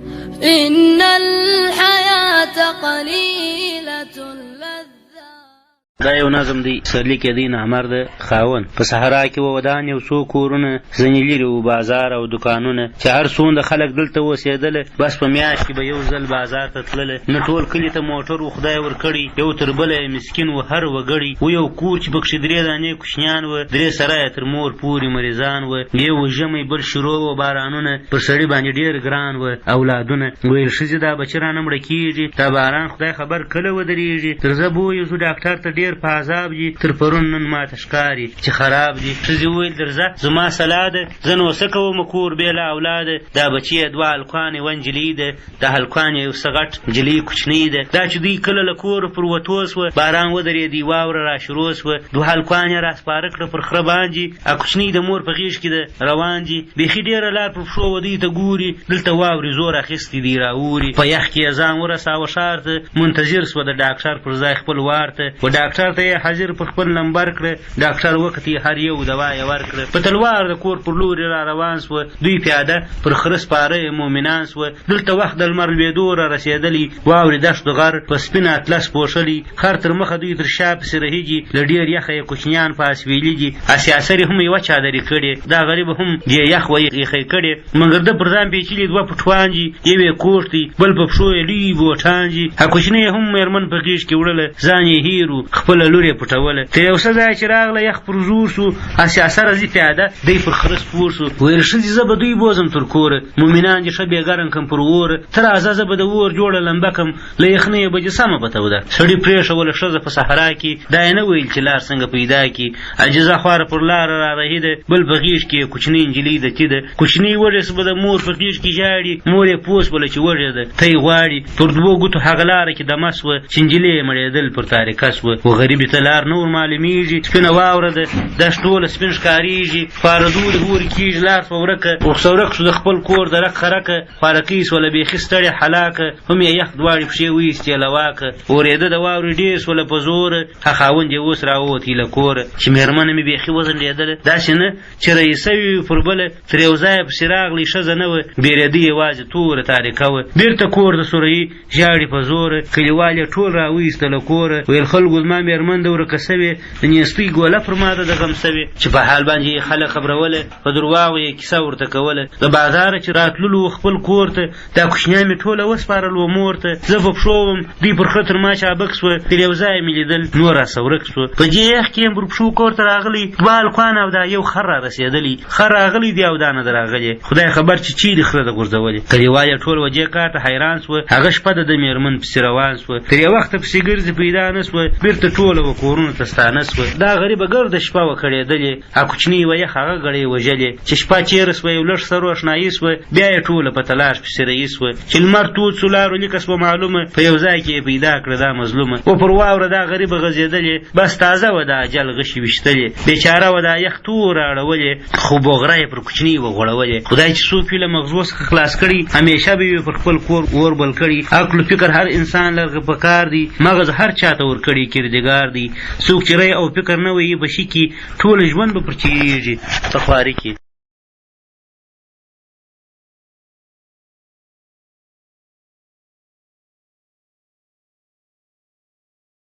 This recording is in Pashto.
إن الحياة قليلة اللذات. دا یو نظم دی سرلیک دی نامرد خاون. په صحرا کې ودان یو څو کورونه، ځینې لرې و بازار او دکانونه، چې هر څومره خلک دلته اوسېدله بس په میاشت کې به یو ځل بازار ته تلله. نه ټول کلي ته موټر و خدای ورکړي، یو تر بله یې مسکین و هر وګړي و. یو کور چې پکښې 3 دانې کوچنیان و، 3 سره یې تر مور پورې مریضان و. یو ژمی بل شروع و بارانونه، پر سړي باندې ډېر ګران و اولادونه. ویل ښځې دا بچه رانه مړه کېږي، دا باران خدای خبر کله ودرېږي. تر زه بوی شو ډاکټر ته ډېر په عذاب دي، تر پرون نن ماته ښکاري چې خراب دي. ښځې وویل درځه زما سلا ده، زه نو څه کوم کور بې له اولاده. دا بچی یې 2 هلکان یوه نجلۍ ده، دا هلکان یې یو څه غټ نجلۍ کوچنۍ ده. دا چې دوی کله له کوره پر وتو سوه، باران ودرېدی، واوره را شروع سوه. 2 هلکان یې راسپاره کړه پر خره باندې، کوچنۍ د مور په غېږ کې ده روان دي. بیخي ډېره لار پر پښو ودوی ته ګوري، دلته واورې زور اخیستی دی راوري. په یخ کې یې ځان ورساوه ښار ته، منتظر سوه د ډاکټر پر ځای خپل وار ته. و ډاکټر ته یې حاضر پر خپل نمبر کړه. ډاکټر وکتې هر یو دوا یې ورکړه. په تلوار د کور پر لورې را روان سوه، دوی پیاده پر خره سپاره مومنان سوه. دلته وخت د لمر لوېدو را رسېدلی، واورې دښت غر په سپین اطلس پوښلي. خر تر مخه دوی تر شا پسې رهیږي، له ډېر یخه یې کوچنیان پاس ویلي دي. اسیاسرې هم یوه چادرې کړې، دا غریب هم دې یخ یخی کړې. مګر ده پر ځان پیچلي 2 پټوان دي، یو یې کوټ دی، بل په پښو یې لوی بوټان دي. کوچنۍ هم مېرمن په غېږ کې وړله، ځان یې هیر و، خپله لور یې پټوله. تر یو څه ځایه چې راغله یخ پر زور سو، اسیاسره ځي پیاده، دی پر خره سپور سو. ویل ښځې زه به دوی بوځم تر کوره، مومنان دې ښه بېګرم کړم پر اوره. ته راځه زه به د اور جوړه لمبه کړم، له یخنۍ به دې سمه په توده. سړي پرېښوله ښځه په صحرا کې، دا یې نه ویل چې لار څنګه پیدا کړي. عجیزه خواره پر لاره را رهي ده، بل په غېږ کې کوچنۍ نجلۍ دتي ده. کوچنۍ وږې سوه د مور په غېږ کې ژاړي، مور یې پوه سوله چې وږې ده، ته یې غواړي. پر 2 ګوتو هغه لاره کې دمه سوه، چې نجلۍ یې مړېدل پر تاریکه سوه. و غریبې ته لار نه ور معلومېږي، سپینه واوره ده، دښت ټوله سپین ښکارېږي. پارهدو د هورې کېږي لار سوه ورکه، ورک سو د خپل کور د رک خرکه. خوارکۍ سوله بیخي ستړې هلاکه، هم یې یخ 2 پښې ویستې له واکه. اورېده د واورې ډېر سوله په زوره، ښه خاوند یې اوس راووتی له کوره. چې مېرمنه مې بیخي وځنډېدله، داسې نه چې رئیسه وي پر بله. تر یو ځایه پسې راغلی ښځه نه وه، بېرېده یوازې توره تاریکه وه. بېرته کور د سورهي ژاړي په زوره. کلیوال یې ټول راویسته له کوره. ویل خلکو زما مېرمن ده ورکه سوې، د نیستۍ ګوله پر ما ده د غم سوې. چې په حال باندې یې خلک خبروله، په درواغو یې کیسه ورته کوله. د بازاره چې راتللو خپل کور ته، دا کوچنیان مې ټوله وسپارل و مور ته. زه په پښو وم، دوی پر خره تر ما چابک سوه. تر یو ځایه مې لیدل، نور راسه ورک سوه. په دې یخ کې یم پر پښو کور ته راغلی، 2 هلکان او دا یو خر را رسېدلی. خر راغلی دی او دا نه ده راغلی، خدای خبر چې چیرې خره ده غورځولې. کلیوال یې ټول وجې کار ته حیران سوه. هغه شپه د مېرمن پسې روان سوه، تر یو وخته پسې ګرځي پیدا نه سوه. بېرته ټوله و کورونو ته ستانه سوه. دا غریبه ګرده شپه وه کړېدلې، کوچنۍ وه یخ هغه ګړۍ وژلې. چې شپه چېره سوه، یو لږ څه روښنایي سوه، بیا یې ټوله په تلاش پسې رهي سوه. چې لمر تود سو، لارو لیکه سوه معلومه، په یو ځای کې یې پیدا کړه دا مظلومه. و پر واوره دا غریبه غځېدلې، بس تازه وه د اجل غشي ویشتلې. بېچاره وه دا یخ توره اړولې، خو بوغره یې پر کوچنۍ وغوړولې. خدای چې څوک وي له مغزو څخه خلاص کړي، همیشه به وي پر خپل کور اور بل کړي. عقل و فکر هر انسان لرغه په کار دی، مغز هر چاته ورکړي کردګار دی. څوک چې رای او فکر نه وي بشي کې، ټول ژوند به پر چېږي په خواري کې.